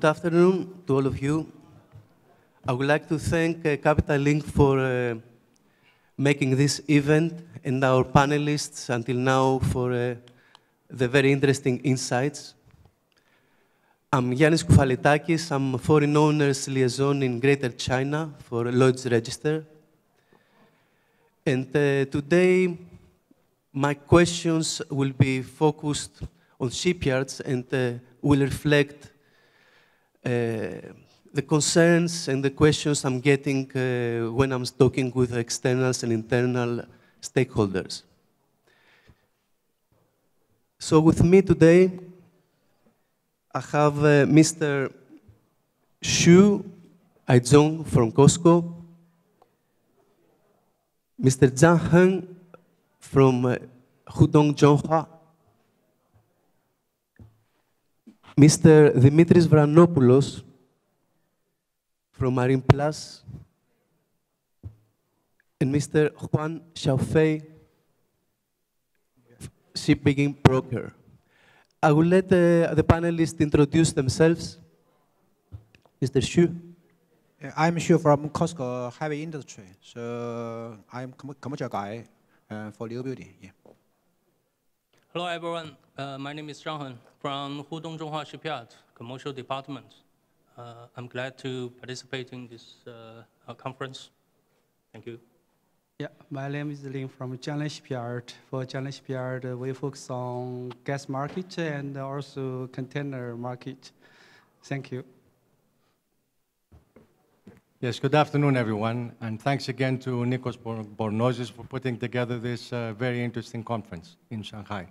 Good afternoon to all of you. I would like to thank Capital Link for making this event and our panelists until now for the very interesting insights. I'm Ioannis Koufalitakis. I'm Foreign Owners Liaison in Greater China for Lloyd's Register. And today, my questions will be focused on shipyards and will reflect the concerns and the questions I'm getting when I'm talking with externals and internal stakeholders. So with me today, I have Mr. Xu Aizhong from COSCO, Mr. Zhang from Hudong-Zhonghua, Mr. Dimitris Vranopoulos from Marine Plus, and Mr. Yuan Xiaofei, shipbuilding broker. I will let the panelists introduce themselves. Mr. Xu. I'm Xu from COSCO Heavy Industry. So I'm commercial guy for Newbuilding. Yeah. Hello, everyone. My name is Zhang from Hudong-Zhonghua Shipyard, Commercial Department. I'm glad to participate in this conference. Thank you. Yeah, my name is Ling from Jiangnan Shipyard. For Jiangnan Shipyard, we focus on gas market and also container market. Thank you. Yes, good afternoon, everyone. And thanks again to Nikos Bornozis for putting together this very interesting conference in Shanghai.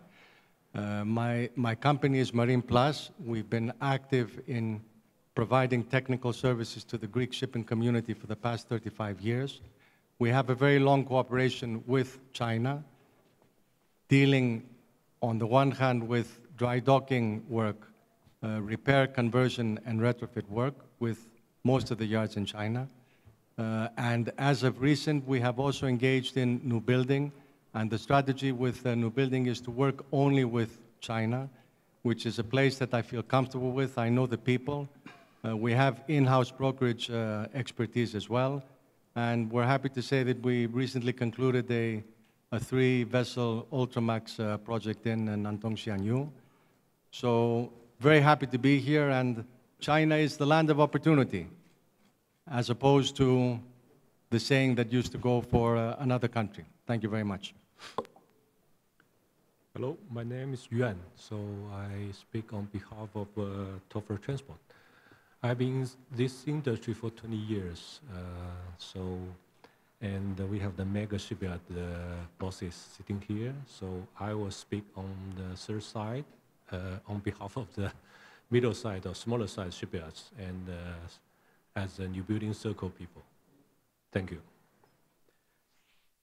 My company is Marine Plus. We've been active in providing technical services to the Greek shipping community for the past 35 years. We have a very long cooperation with China, dealing on the one hand with dry docking work, repair, conversion, and retrofit work with most of the yards in China. And as of recent, we have also engaged in Newbuilding, and the strategy with Newbuilding is to work only with China, which is a place that I feel comfortable with. I know the people. We have in-house brokerage expertise as well. And we're happy to say that we recently concluded a 3-vessel Ultramax project in Nantong Xianyu. So very happy to be here. And China is the land of opportunity, as opposed to the saying that used to go for another country. Thank you very much. Hello, my name is Yuan, so I speak on behalf of Toepfer Transport. I've been in this industry for 20 years, and we have the mega shipyard bosses sitting here, so I will speak on the third side on behalf of the middle side or smaller size shipyards and as the Newbuilding circle people. Thank you.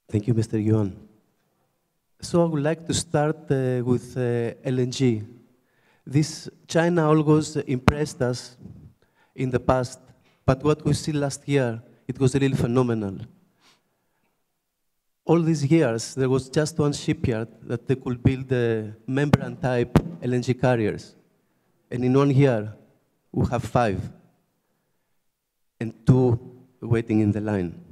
Thank you, Mr. Yuan. So I would like to start with LNG. China always impressed us in the past, but what we see last year, it was really phenomenal. All these years, there was just one shipyard that they could build membrane-type LNG carriers. And in 1 year, we have 5, and 2 waiting in the line.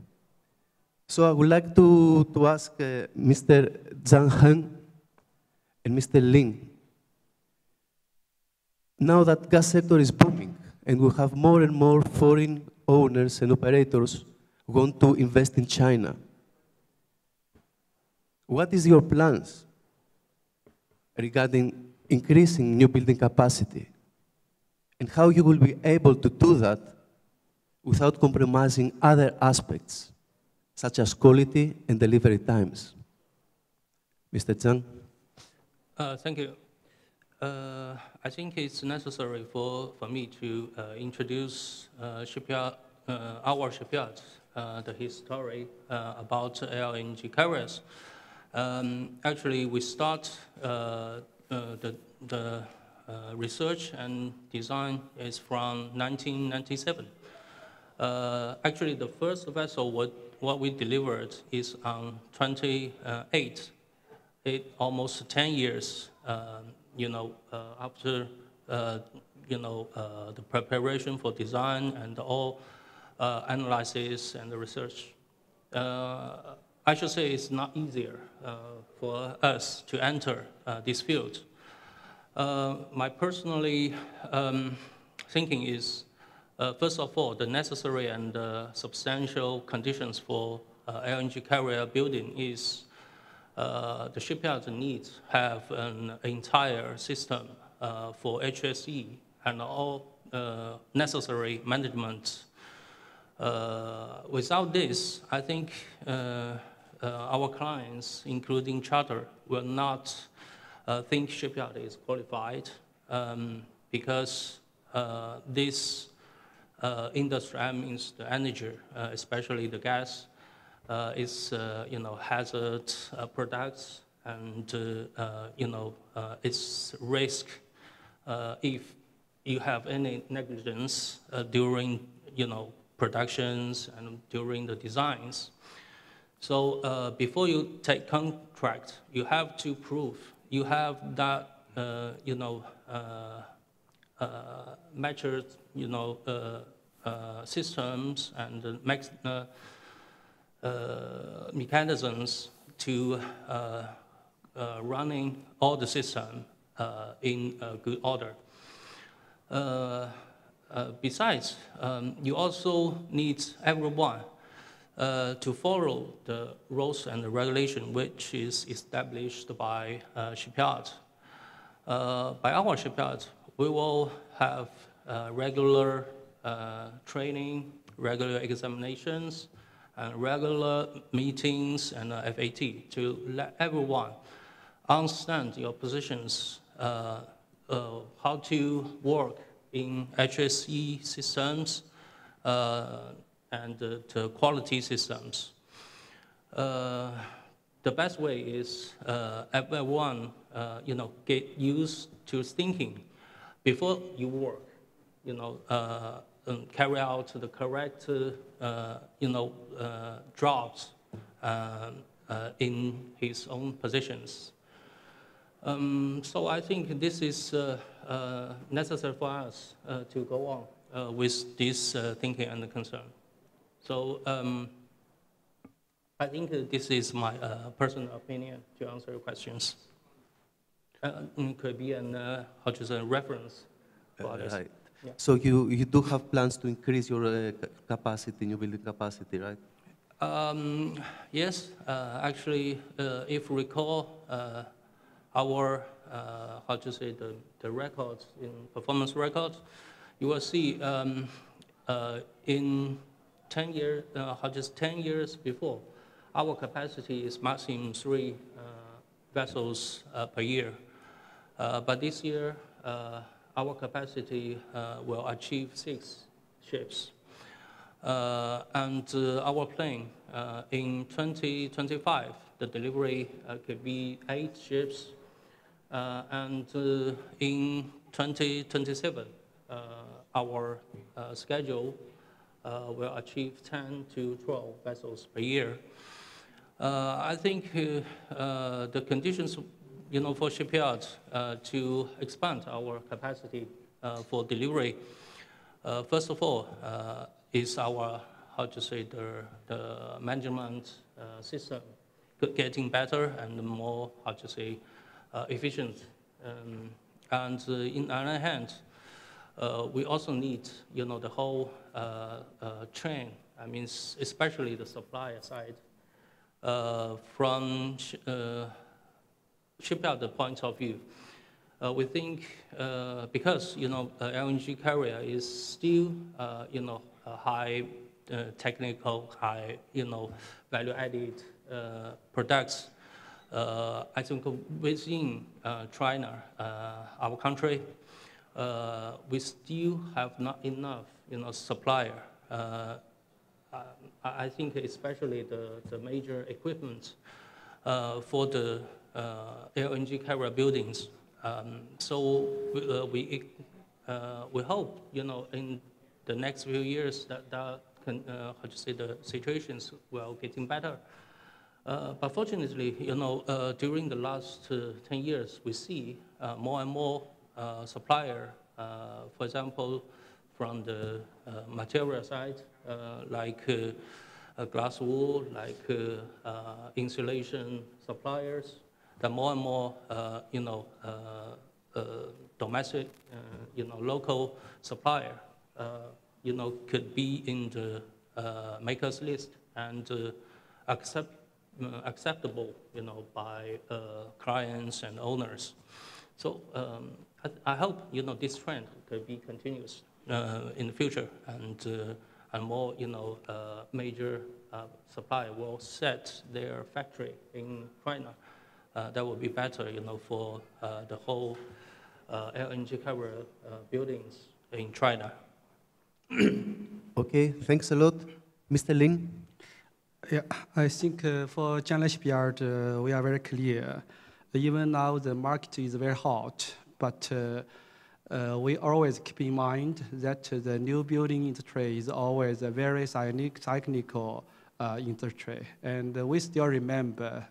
So I would like to ask Mr. Zhang and Mr. Ling, now that gas sector is booming, and we have more and more foreign owners and operators who want to invest in China, what is your plans regarding increasing new building capacity, and how you will be able to do that without compromising other aspects, such as quality and delivery times? Mr. Zhang? Thank you. I think it's necessary for me to introduce our shipyard, the history about LNG carriers. Actually, we start the research and design is from 1997. Actually, the first vessel, what we delivered is on 28. It almost 10 years, after the preparation for design and all analysis and the research. I should say it's not easier for us to enter this field. My personally thinking is, first of all, the necessary and substantial conditions for LNG carrier building is the shipyard needs have an entire system for HSE and all necessary management. Without this, I think our clients, including charter, will not think shipyard is qualified because this industry, I mean the energy, especially the gas, is hazard products, and it's risk if you have any negligence during productions and during the designs. So before you take contract, you have to prove you have that measured systems and mechanisms to running all the system in good order. Besides, you also need everyone to follow the rules and the regulation which is established by Shipyard. By our Shipyard, we will have regular training, regular examinations, and regular meetings and FAT to let everyone understand your positions, how to work in HSE systems and the quality systems. The best way is everyone, get used to thinking before you work, carry out the correct, jobs in his own positions. So I think this is necessary for us to go on with this thinking and concern. So I think this is my personal opinion to answer your questions. Could be an reference for others. Right. Yeah. So you do have plans to increase your capacity, new building capacity, right? Yes, actually, if you recall, our the records in performance records, you will see in 10 years, 10 years before, our capacity is maximum 3 vessels per year. But this year, our capacity will achieve 6 ships. And our plan in 2025, the delivery could be 8 ships. And in 2027, our schedule will achieve 10 to 12 vessels per year. I think the conditions, for shipyards to expand our capacity for delivery, first of all, is our, the management system getting better and more, efficient. And in other hand, we also need, the whole chain. I mean, especially the supplier side. From shipyard point of view, we think because LNG carrier is still a high technical, high value-added products. I think within China, our country, we still have not enough supplier. I think especially the major equipment for the LNG carrier buildings. So we hope in the next few years that the situations will getting better. But fortunately, during the last 10 years, we see more and more supplier For example, from the material side, like glass wool, like insulation suppliers, the more and more, domestic, local supplier, could be in the makers list and acceptable, by clients and owners. So I hope, this trend could be continuous in the future, and more, major supplier will set their factory in China. That would be better, for the whole LNG carrier buildings in China. Okay, thanks a lot. Mr. Lin? Yeah, I think for Jiangnan Shipyard, we are very clear. Even now, the market is very hot, but we always keep in mind that the new building industry is always a very cyclical industry. And we still remember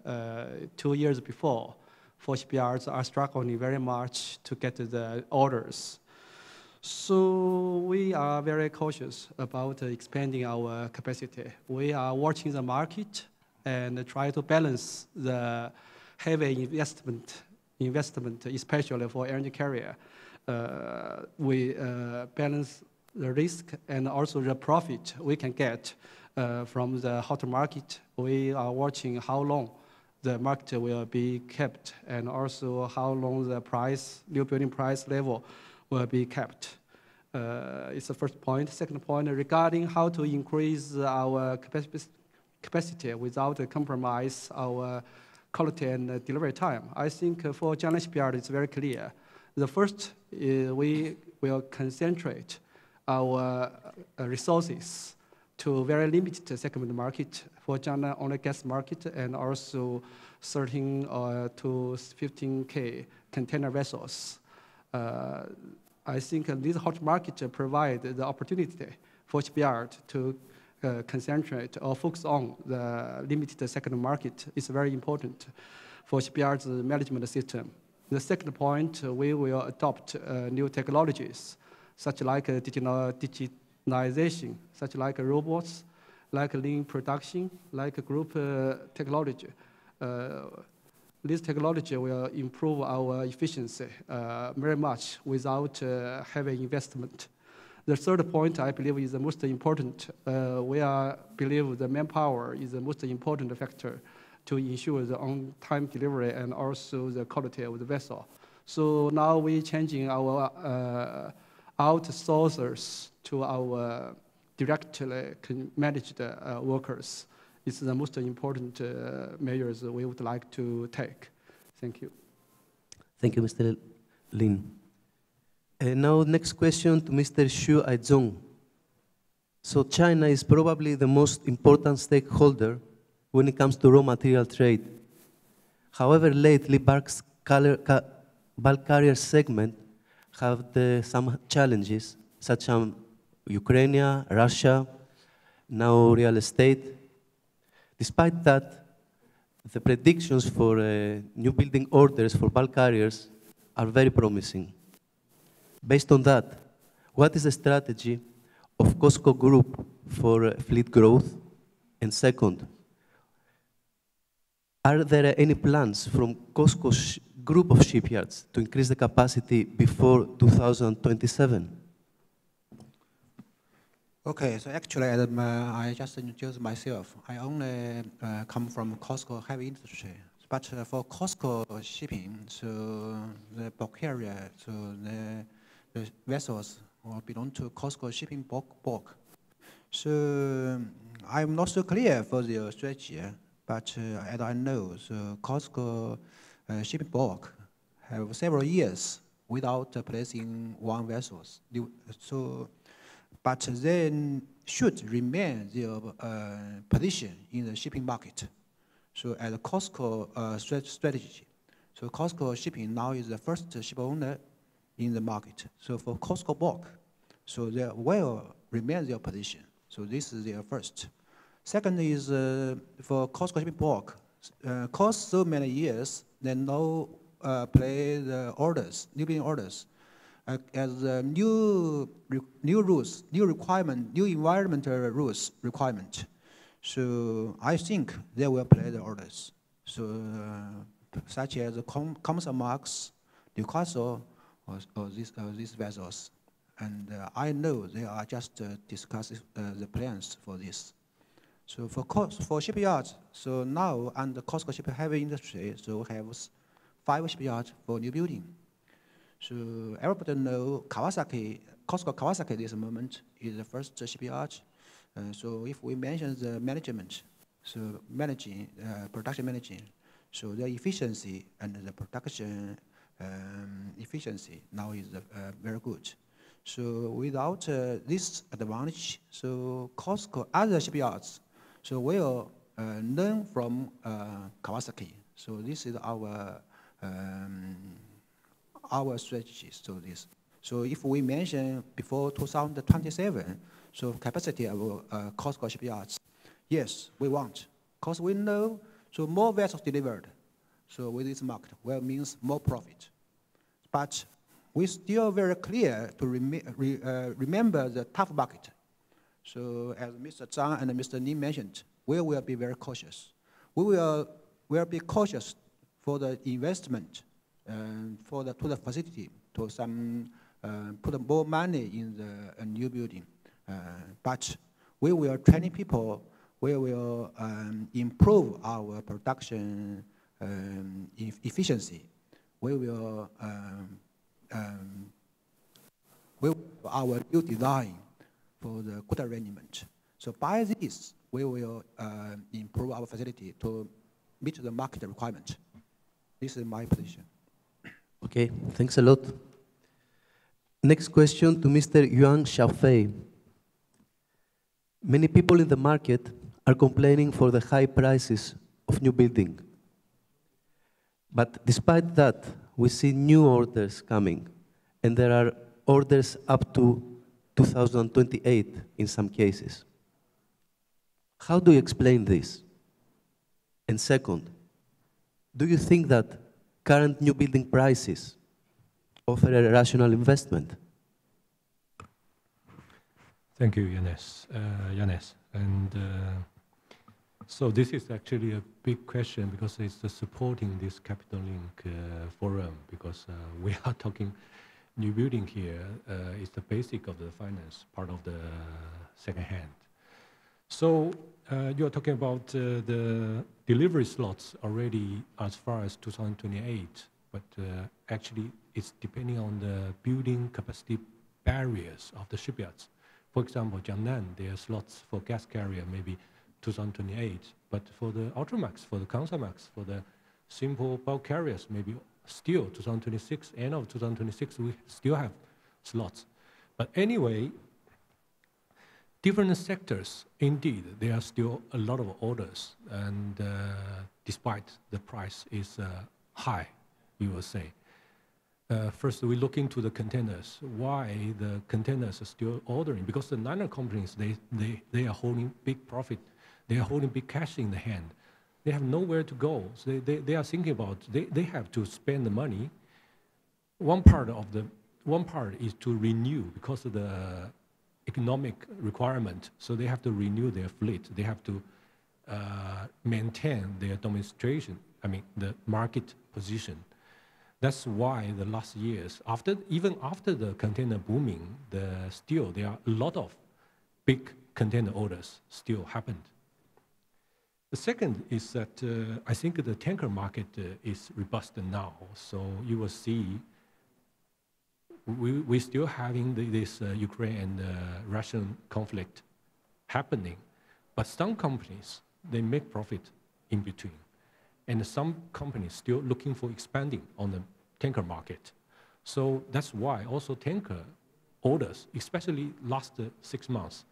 2 years before, for shipyards are struggling very much to get the orders. So we are very cautious about expanding our capacity. We are watching the market and try to balance the heavy investment, especially for energy carrier. We balance the risk and also the profit we can get from the hot market. We are watching how long the market will be kept and also how long the new building price level will be kept. It's the first point. Second point, regarding how to increase our capacity without compromise our quality and delivery time. I think for Jiangnan Shipyard, it's very clear. The first, we will concentrate our resources to very limited segment market for Jiangnan oil and gas market and also 13 to 15K container vessels. I think this hot market provide the opportunity for shipyard to concentrate or focus on the limited second market. It's very important for shipyard's management system. The second point, we will adopt new technologies, such like digitalization, such like robots, like lean production, like group technology. This technology will improve our efficiency very much without heavy investment. The third point, I believe, is the most important. We believe the manpower is the most important factor to ensure the on-time delivery and also the quality of the vessel. So now we're changing our outsourcers to our directly managed workers. It's the most important measures we would like to take. Thank you. Thank you, Mr. Lin. Now, next question to Mr. Xu Aizhong. So China is probably the most important stakeholder when it comes to raw material trade. However, lately, bulk carrier segment have some challenges, such as Ukraine, Russia, now real estate. Despite that, the predictions for new building orders for bulk carriers are very promising. Based on that, what is the strategy of COSCO Group for fleet growth? And second, are there any plans from COSCO's group of shipyards to increase the capacity before 2027? Okay, so actually, I just introduced myself. I only come from COSCO heavy industry. But for COSCO shipping, so the bulk carrier, so the vessels will belong to COSCO shipping bulk. So I'm not so clear for the strategy, but as I know, so COSCO shipping bulk have several years without placing one vessels. So, but then should remain their position in the shipping market. So as a COSCO strategy, so COSCO shipping now is the first ship owner in the market. So for COSCO bulk, so they will remain their position. So this is their first. Second is for COSCO shipping bulk, cost so many years, they no play the orders, new building orders. as new rules, new requirement, new environmental rules requirement. So I think they will play the orders. So such as the Commercial Marks, Newcastle, or these vessels. And I know they are just discussing the plans for this. So for shipyards, so now under COSCO ship heavy industry, so we have 5 shipyards for new building. So everybody know Kawasaki, COSCO Kawasaki this moment is the first shipyard. So if we mention the management, so managing, production managing, so the efficiency and the production efficiency now is very good. So without this advantage, so COSCO, other shipyards, so will learn from Kawasaki. So this is our strategy. So this. So if we mention before 2027, so capacity of COSCO shipyards, yes, we want, because we know so more vessels delivered. So with this market, well, means more profit. But we still very clear to remember the tough market. So as Mr. Zhang and Mr. Ni mentioned, we will be very cautious. We will be cautious for the investment to the facility, to some put more money in the new building. But we will train people. We will improve our production efficiency. We will our new design for the good arrangement. So by this, we will improve our facility to meet the market requirement. This is my position. Okay, thanks a lot. Next question to Mr. Yuan Xiaofei. Many people in the market are complaining for the high prices of new building. But despite that, we see new orders coming, and there are orders up to 2028 in some cases. How do you explain this? And second, do you think that current new building prices offer a rational investment? Thank you, Ioannis. And so this is actually a big question because it's supporting this Capital Link forum, because we are talking new building here is the basic of the finance, part of the second hand. So you're talking about the delivery slots already as far as 2028, but actually it's depending on the building capacity barriers of the shipyards. For example, Jiangnan, there are slots for gas carrier maybe 2028, but for the Ultramax, for the Kamsarmax, for the simple bulk carriers, maybe still 2026, end of 2026, we still have slots. But anyway, different sectors, indeed, there are still a lot of orders, and despite the price is high, you will say. First, we look into the containers. Why the containers are still ordering? Because the liner companies, they are holding big profit. They are holding big cash in the hand. They have nowhere to go. So they are thinking about, they have to spend the money. One part is to renew because of the economic requirement. So they have to renew their fleet. They have to maintain their demonstration, the market position. That's why the last years, even after the container booming, still there are a lot of big container orders still happened. The second is that I think the tanker market is robust now. So you will see we're still having this Ukraine and Russian conflict happening. But some companies, they make profit in between. And some companies still looking for expanding on the tanker market. So that's why also tanker orders, especially last 6 months,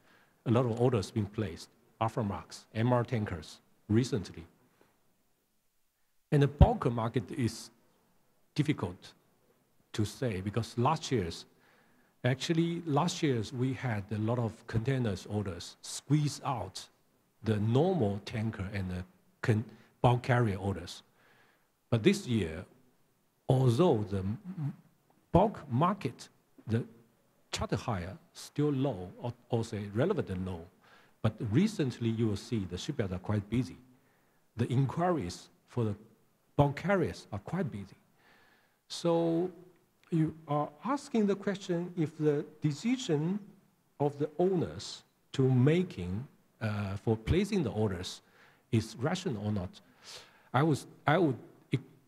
a lot of orders being placed, Aframax, MR tankers, recently. And the bulk market is difficult to say because last year's we had a lot of containers orders squeeze out the normal tanker and the bulk carrier orders. But this year, although the bulk market the charter hire still low, or say relatively low. But recently, you will see the shipyards are quite busy. The inquiries for the bulk carriers are quite busy. So you are asking the question if the decision of the owners to making for placing the orders is rational or not. I would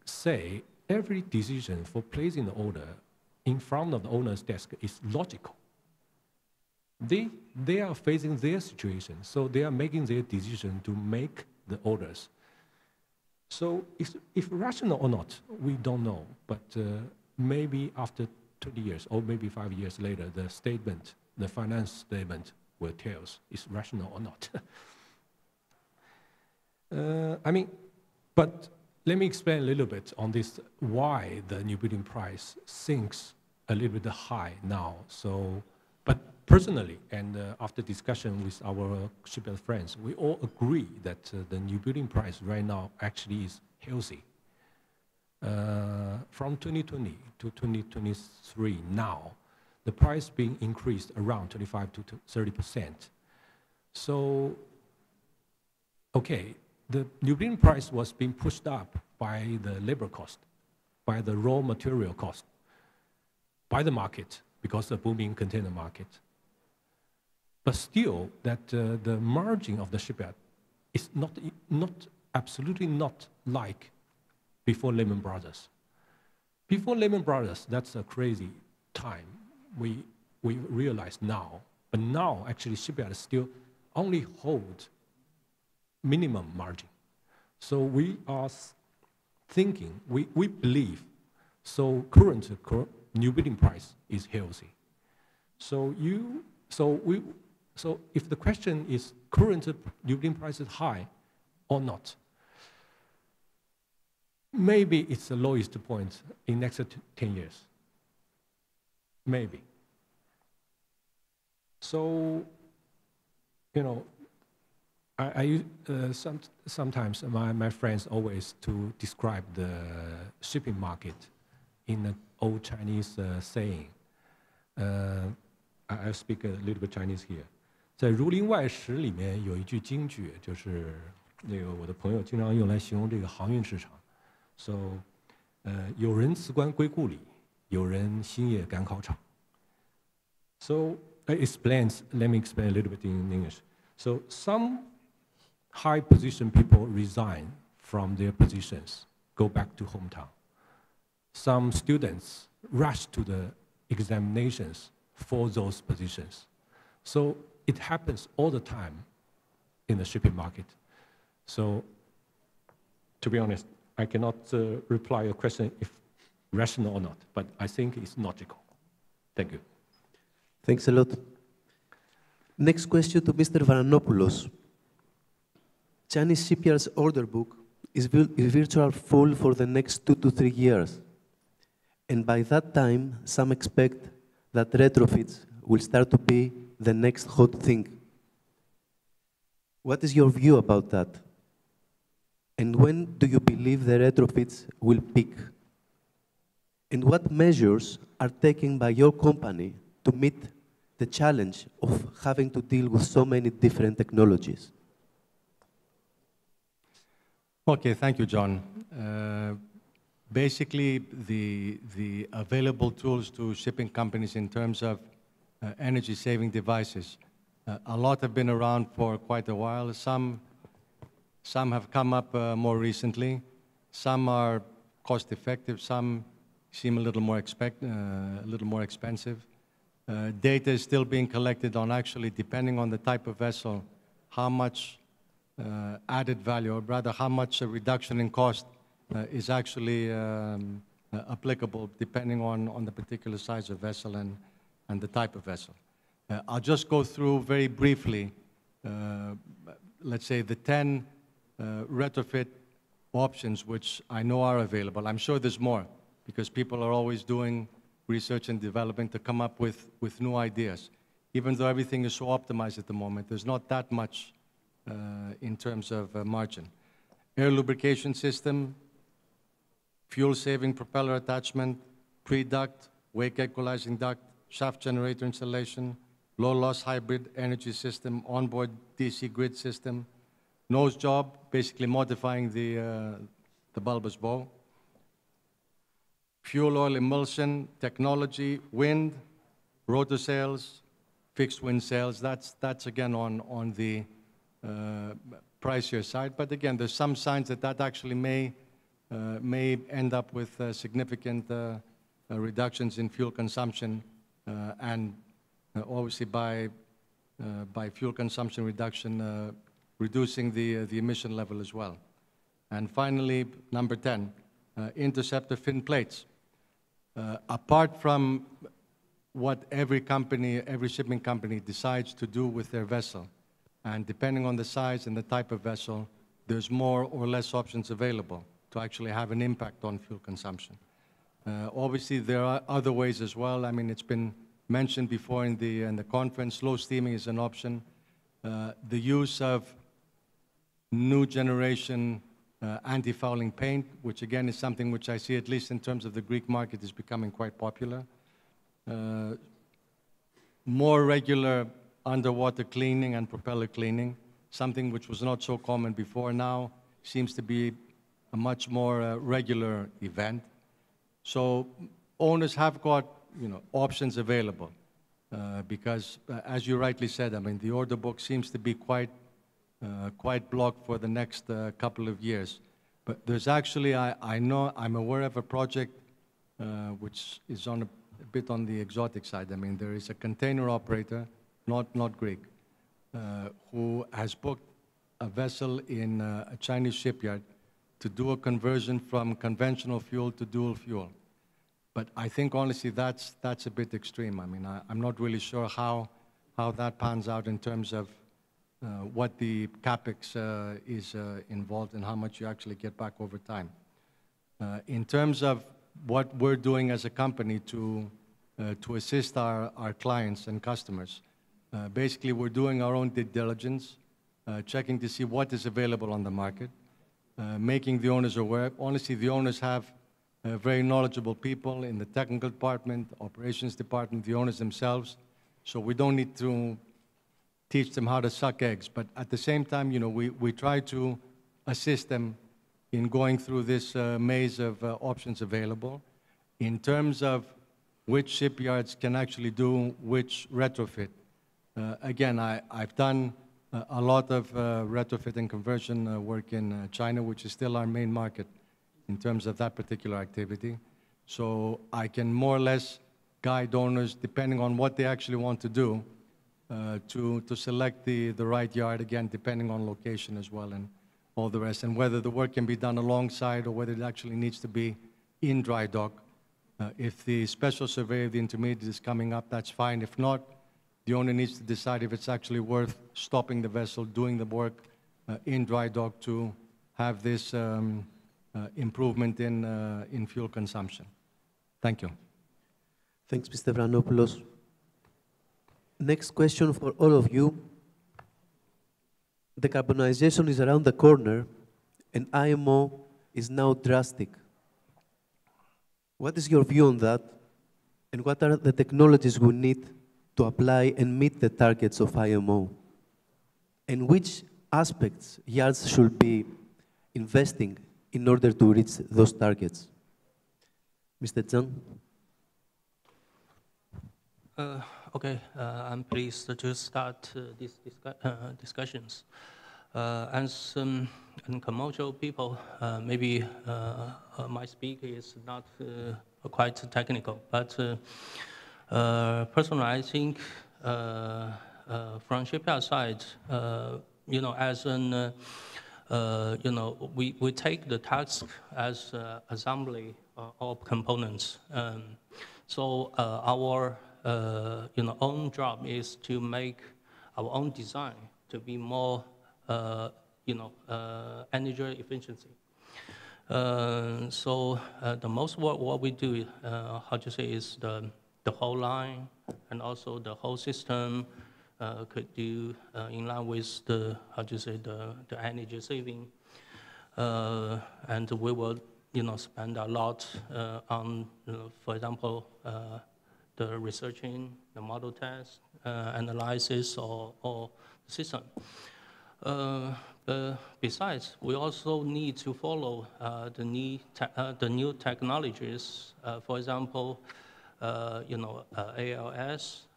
say every decision for placing the order in front of the owner's desk is logical. They are facing their situation, so they are making their decision to make the orders. So if rational or not, we don't know, but maybe after 20 years or maybe 5 years later, the statement, the finance statement will tell us is rational or not. But let me explain a little bit on this, why the new building price sinks a little bit high now. So, but personally, and after discussion with our shipyard friends, we all agree that the new building price right now actually is healthy. From 2020 to 2023 now, the price being increased around 25 to 30%. So, okay, the new building price was being pushed up by the labor cost, by the raw material cost, by the market, because of the booming container market. But still, that the margin of the shipyard is absolutely not like before Lehman Brothers. Before Lehman Brothers, that's a crazy time. We realize now, but now actually shipyards still only hold minimum margin. So we are thinking, we believe, so current new building price is healthy. So if the question is current new building price is high or not, maybe it's the lowest point in next 10 years. Maybe. So, you know, sometimes my friends always to describe the shipping market in an old Chinese saying. I'll speak a little bit Chinese here. 在《儒林外史》里面有一句金句，就是那个我的朋友经常用来形容这个航运市场。So，有人辞官归故里，有人星夜赶考场。So let me explain a little bit in English. So some high position people resign from their positions, go back to hometown. Some students rush to the examinations for those positions. So it happens all the time in the shipping market. So to be honest, I cannot reply your question if rational or not, but I think it's logical. Thank you. Thanks a lot. Next question to Mr. Vranopoulos. Chinese shipyards order book is virtual full for the next 2 to 3 years. And by that time, some expect that retrofits will start to be the next hot thing. What is your view about that? And when do you believe the retrofits will peak? And what measures are taken by your company to meet the challenge of having to deal with so many different technologies? Okay, thank you, John. Basically, the available tools to shipping companies in terms of energy-saving devices, a lot have been around for quite a while. Some have come up more recently. Some are cost-effective. Some seem a little more expensive. Data is still being collected on actually, depending on the type of vessel, how much added value, or rather how much a reduction in cost is actually applicable depending on the particular size of vessel and the type of vessel. I'll just go through very briefly, let's say the 10 retrofit options which I know are available. I'm sure there's more because people are always doing research and development to come up with new ideas. Even though everything is so optimized at the moment, there's not that much in terms of margin. Air lubrication system, fuel-saving propeller attachment, pre-duct, wake equalizing duct, shaft generator installation, low-loss hybrid energy system, onboard DC grid system, nose job, basically modifying the bulbous bow, fuel oil emulsion, technology, wind, rotor sails, fixed wind sails. That's again on the pricier side. But again, there's some signs that that actually may end up with significant reductions in fuel consumption, and obviously by fuel consumption reduction, reducing the emission level as well. And finally, number 10, interceptor fin plates. Apart from what every shipping company decides to do with their vessel, and depending on the size and the type of vessel, there's more or less options available to actually have an impact on fuel consumption. Obviously, there are other ways as well. I mean, it's been mentioned before in the conference. Slow steaming is an option. The use of new generation anti-fouling paint, which again is something which I see, at least in terms of the Greek market, is becoming quite popular. More regular underwater cleaning and propeller cleaning, something which was not so common before, now seems to be a much more regular event. So owners have got options available because, as you rightly said, I mean, the order book seems to be quite blocked for the next couple of years. But there's actually, I'm aware of a project which is on a bit on the exotic side. I mean, there is a container operator, not Greek, who has booked a vessel in a Chinese shipyard to do a conversion from conventional fuel to dual fuel. But I think, honestly, that's a bit extreme. I mean, I'm not really sure how that pans out in terms of what the capex is involved and how much you actually get back over time. In terms of what we're doing as a company to assist our clients and customers, basically we're doing our own due diligence, checking to see what is available on the market, making the owners aware. Honestly, the owners have very knowledgeable people in the technical department, operations department, the owners themselves. So we don't need to teach them how to suck eggs. But at the same time, we try to assist them in going through this maze of options available. In terms of which shipyards can actually do which retrofit, again, I've done a lot of retrofit and conversion work in China, which is still our main market in terms of that particular activity. So I can more or less guide owners, depending on what they actually want to do, to select the right yard, again, depending on location as well and all the rest, and whether the work can be done alongside or whether it actually needs to be in dry dock. If the special survey of the intermediate is coming up, that's fine. If not, the owner needs to decide if it's actually worth stopping the vessel, doing the work in dry dock to have this improvement in fuel consumption. Thank you. Thanks, Mr. Vranopoulos. Next question for all of you. Decarbonization is around the corner, and IMO is now drastic. What is your view on that, and what are the technologies we need to apply and meet the targets of IMO? And which aspects yards should be investing in order to reach those targets? Mr. Zhang? Okay, I'm pleased to start these discussions. As commercial people, maybe my speak is not quite technical, but personally, I think from shipyard side, as an we take the task as assembly of components. So our own job is to make our own design to be more, energy efficiency. So the most work what we do, is the whole line and also the whole system could do in line with the the energy saving, and we will spend a lot on for example the researching, the model test, analysis, or the system. Besides, we also need to follow the new technologies. For example, ALS,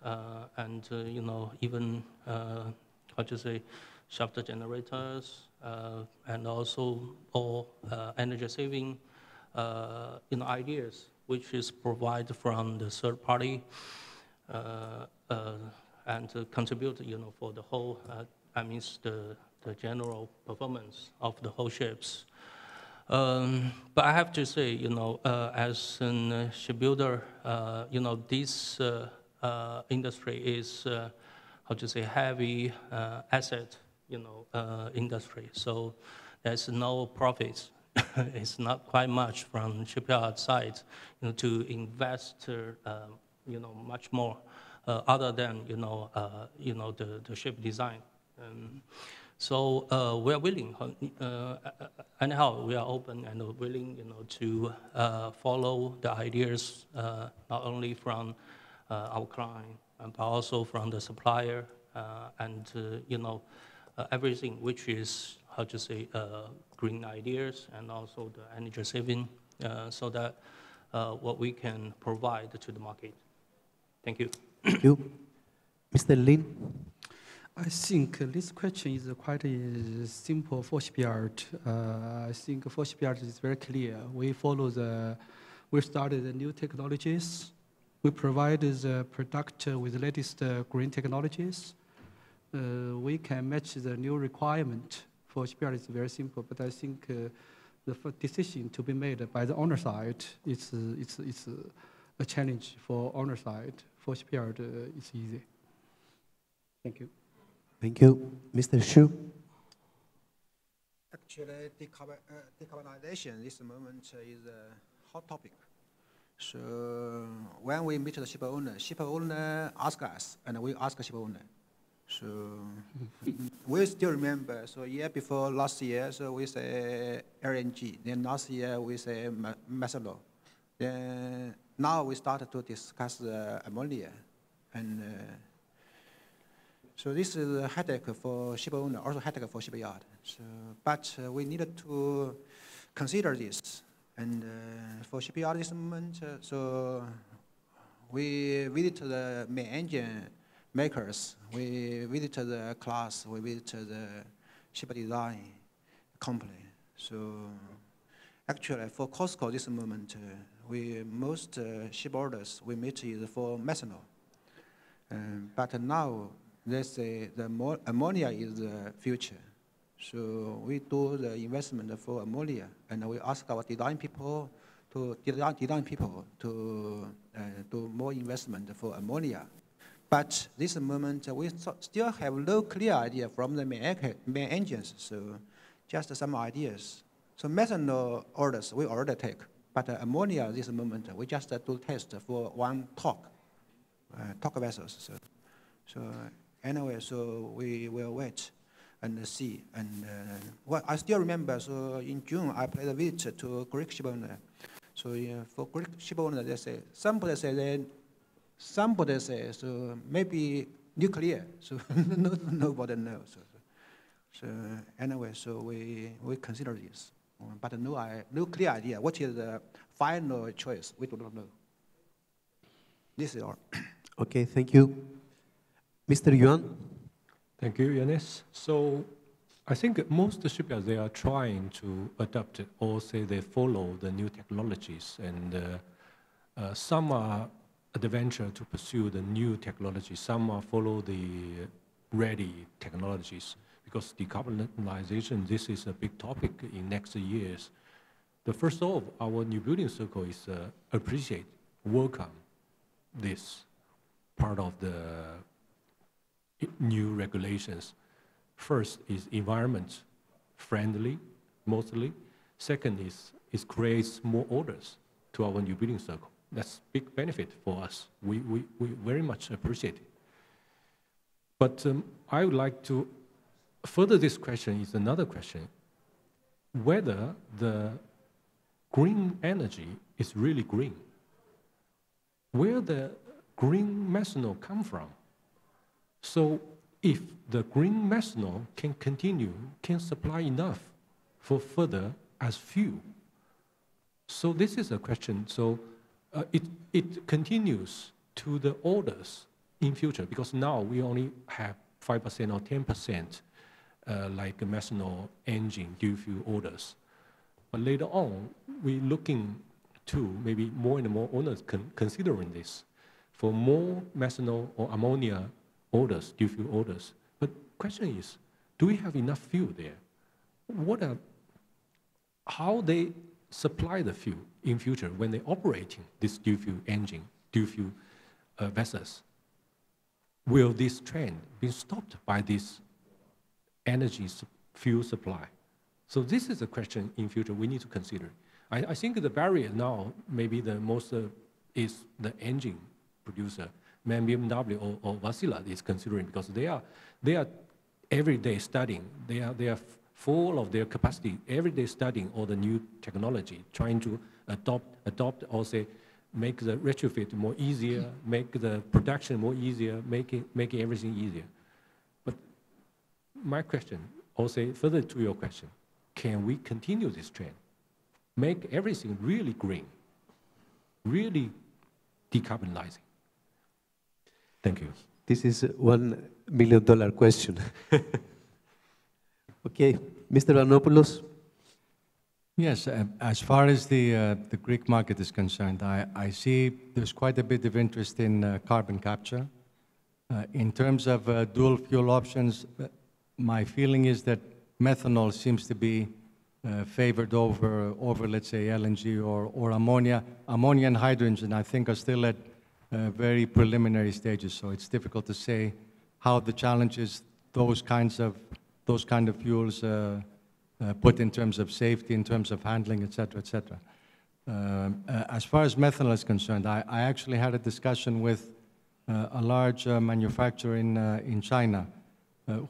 and even shaft generators, and also all energy saving ideas, which is provided from the third party, and to contribute for the whole, the general performance of the whole ships. But I have to say, as a shipbuilder, this industry is, heavy asset, industry. So there's no profits. It's not quite much from shipyard side, to invest, much more, other than, the ship design. So we are willing, anyhow, we are open and willing, to follow the ideas, not only from our client, but also from the supplier, and everything which is, green ideas, and also the energy saving, so that what we can provide to the market. Thank you. Thank you. Mr. Lin? I think this question is quite simple for Shipyard. I think for Shipyard it's very clear. We started the new technologies. We provide the product with the latest green technologies. We can match the new requirement. For Shipyard it's very simple, but I think the decision to be made by the owner side, it's a challenge for owner side. For Shipyard, it's easy. Thank you. Thank you. Mr. Xu? Actually, decarbonization this moment is a hot topic. So when we meet the ship owner ask us, and we ask the ship owner. So we still remember, so last year, so we say LNG. Then last year we say methanol. Then now we started to discuss ammonia. And so this is a headache for ship owner, also headache for shipyard. So, but we needed to consider this. And for shipyard this moment, so we visit the main engine makers, we visit the class, we visit the ship design company. So actually for COSCO this moment, most ship orders we meet is for methanol. But now they say the ammonia is the future. So we do the investment for ammonia, and we ask our design people to do more investment for ammonia. But this moment we still have no clear idea from the main engines. So just some ideas. So methanol orders we already take, but ammonia this moment we just do test for one talk vessels. So anyway, so we will wait and see. And what I still remember, so in June I played a visit to Greek ship owner. So for Greek ship owner, they say somebody say so maybe nuclear. So nobody knows. So anyway, so we consider this, but no clear idea what is the final choice. We do not know. This is all. Okay, thank you. Mr. Yuan? Thank you, Ioannis. So I think most shipyards, they are trying to adapt or say they follow the new technologies, and some are adventure to pursue the new technology. Some are follow the ready technologies, because decarbonization, this is a big topic in next years. The first of our Newbuilding circle is appreciate, welcome this part of the new regulations. First is environment friendly, mostly. Second is it creates more orders to our Newbuilding circle. That's big benefit for us. We very much appreciate it. But I would like to further this question is another question. Whether the green energy is really green. Where the green methanol come from? So if the green methanol can continue, can supply enough for further as fuel. So this is a question. So it continues to the orders in future, because now we only have 5% or 10% like a methanol engine dual fuel orders. But later on, we're looking to maybe more and more owners considering this for more methanol or ammonia orders, dual fuel orders. But question is, do we have enough fuel there? How they supply the fuel in future when they're operating this dual fuel engine, dual fuel vessels? Will this trend be stopped by this energy fuel supply? So this is a question in future we need to consider. I think the barrier now, maybe the most is the engine producer, BMW or Wärtsilä is considering, because they are every day studying. They are full of their capacity, every day studying all the new technology, trying to adopt or say, make the retrofit more easier, make the production more easier, making everything easier. But my question, or say further to your question, can we continue this trend? Make everything really green, really decarbonizing. Thank you. This is a $1 million question. Okay, Mr. Vranopoulos. Yes, as far as the Greek market is concerned, I see there's quite a bit of interest in carbon capture. In terms of dual fuel options, my feeling is that methanol seems to be favored over, let's say, LNG or ammonia. Ammonia and hydrogen, I think, are still at very preliminary stages, so it's difficult to say how the challenges those kind of fuels put in terms of safety, in terms of handling, et cetera, et cetera. As far as methanol is concerned, I actually had a discussion with a large manufacturer in China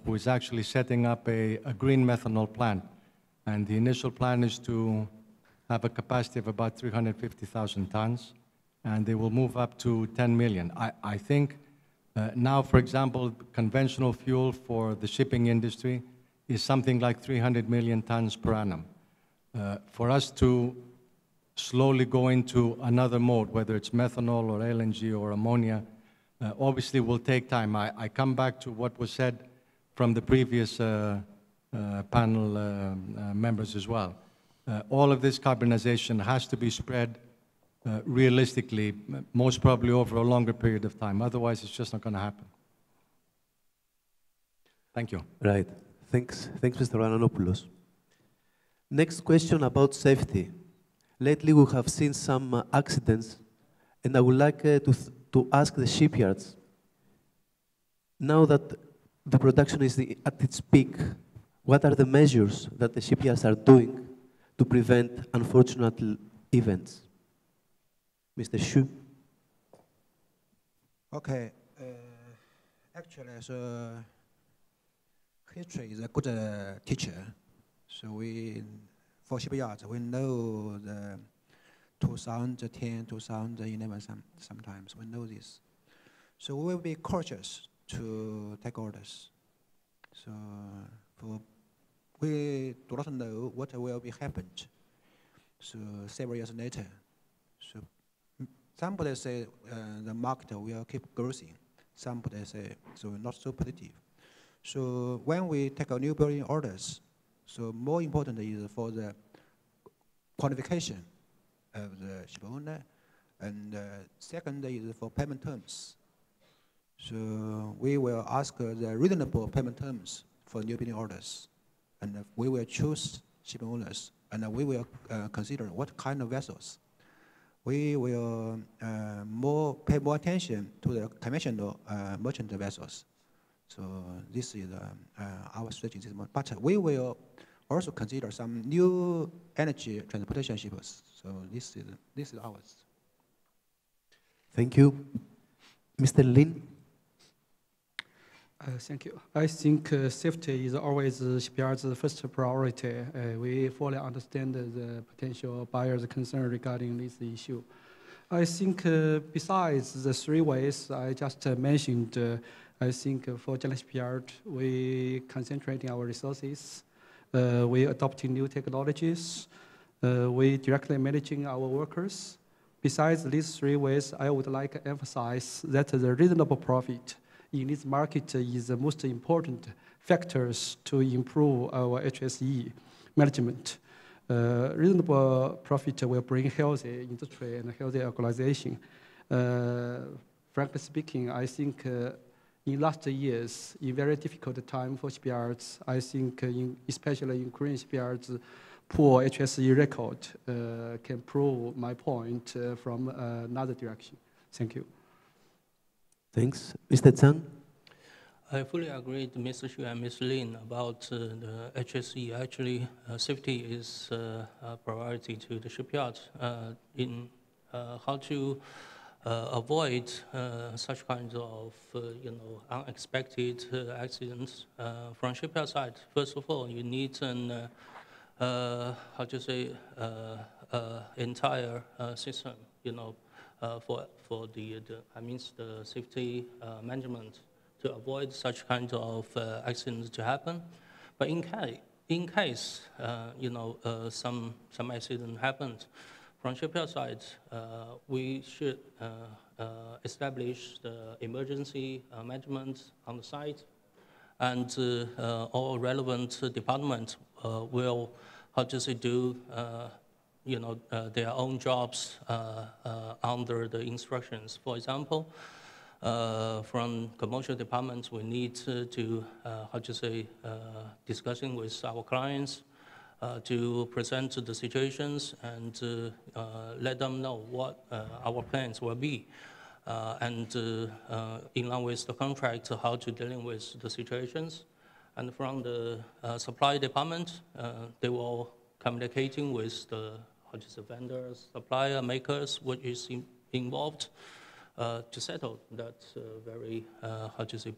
who is actually setting up a green methanol plant. And the initial plan is to have a capacity of about 350,000 tons, and they will move up to 10 million. I think now, for example, conventional fuel for the shipping industry is something like 300 million tons per annum. For us to slowly go into another mode, whether it's methanol or LNG or ammonia, obviously will take time. I come back to what was said from the previous panel members as well. All of this carbonization has to be spread realistically, most probably over a longer period of time. Otherwise, it's just not going to happen. Thank you. Right. Thanks, Mr. Vranopoulos. Next question about safety. Lately, we have seen some accidents, and I would like to ask the shipyards, now that the production is at its peak, what are the measures that the shipyards are doing to prevent unfortunate events? Mr. Xu. Okay. Actually, so history is a good teacher. So for shipyards, we know the 2010, 2011 sometimes, we know this. So we will be cautious to take orders. So we do not know what will be happened. So several years later, so somebody say the market will keep growing. Somebody say so not so positive. So when we take a new building orders, so more important is for the qualification of the ship owner, and second is for payment terms. So we will ask the reasonable payment terms for new building orders, and we will choose ship owners, and we will consider what kind of vessels. We will pay more attention to the conventional merchant vessels. So this is our strategy. But we will also consider some new energy transportation ships. So this is ours. Thank you. Mr. Lin. Thank you. I think safety is always shipyard's first priority. We fully understand the potential buyers' concern regarding this issue. I think besides the three ways I just mentioned, I think for Jiangnan Shipyard, we concentrating our resources, we adopting new technologies, we directly managing our workers. Besides these three ways, I would like to emphasize that the reasonable profit in this market is the most important factors to improve our HSE management. Reasonable profit will bring healthy industry and healthy organization. Frankly speaking, I think in last years, in very difficult time for shipyards, I think especially in Korean shipyards, poor HSE record can prove my point from another direction. Thank you. Thanks. Mr. Zhang? I fully agree with Mr. Xu and Ms. Lin about the HSE. Actually, safety is a priority to the shipyards in how to avoid such kinds of unexpected accidents from shipyard side. First of all, you need an entire system, for the safety management to avoid such kinds of accidents to happen. But in case some accident happens, from shipyard side, we should establish the emergency management on the site, and all relevant departments will do their own jobs under the instructions. For example, from commercial departments, we need to discussing with our clients to present the situations and let them know what our plans will be. And in line with the contract, how to dealing with the situations. And from the supply department, they will communicating with the vendors, supplier, makers, what is involved to settle that very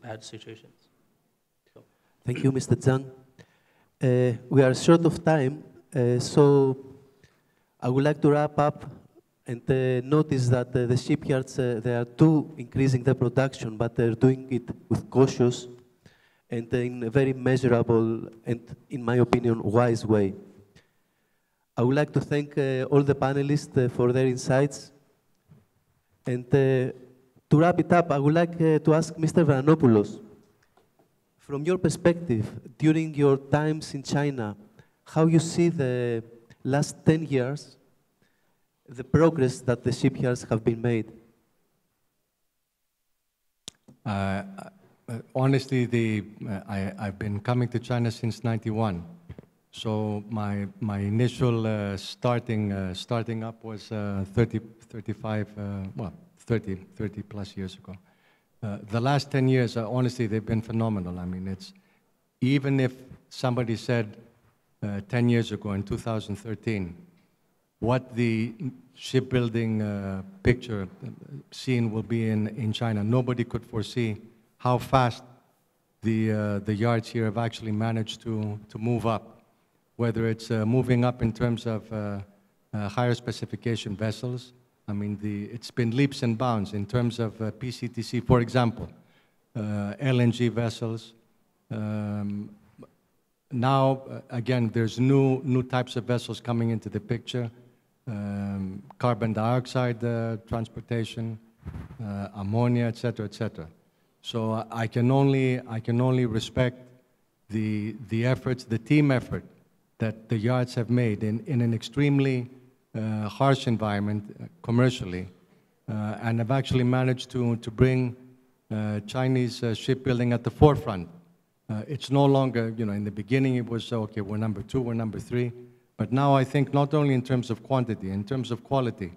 bad situations. So. Thank you, Mr. Zhang. We are short of time, so I would like to wrap up and notice that the shipyards, they are too increasing their production, but they're doing it with cautious and in a very measurable and, in my opinion, wise way. I would like to thank all the panelists for their insights. And to wrap it up, I would like to ask Mr. Vranopoulos, from your perspective, during your times in China, how you see the last 10 years, the progress that the shipyards have been made? Honestly, I've been coming to China since '91. So my initial starting up was 30 plus years ago. The last 10 years, honestly, they've been phenomenal. I mean, even if somebody said 10 years ago in 2013, what the shipbuilding picture scene will be in China, nobody could foresee how fast the yards here have actually managed to move up. Whether it's moving up in terms of higher specification vessels. I mean, it's been leaps and bounds in terms of PCTC, for example, LNG vessels. Now, again, there's new types of vessels coming into the picture. Carbon dioxide transportation, ammonia, et cetera, et cetera. So I can only respect the efforts, the team effort that the yards have made in an extremely harsh environment commercially, and have actually managed to bring Chinese shipbuilding at the forefront. It's no longer, in the beginning it was, okay, we're number 2, we're number 3, but now I think not only in terms of quantity, in terms of quality,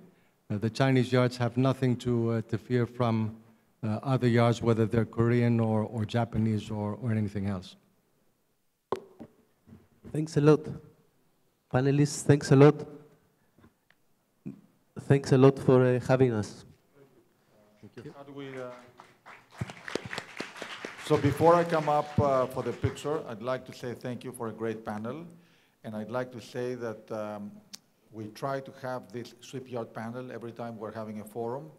the Chinese yards have nothing to fear from other yards, whether they're Korean or Japanese or anything else. Thanks a lot. Panelists, thanks a lot. Thanks a lot for having us. Thank you. How do we, So before I come up for the picture, I'd like to say thank you for a great panel. And I'd like to say that We try to have this shipyard panel every time we're having a forum.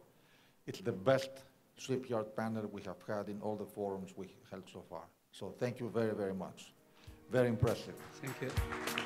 It's the best shipyard panel we have had in all the forums we held so far. So thank you very, very much. Very impressive. Thank you.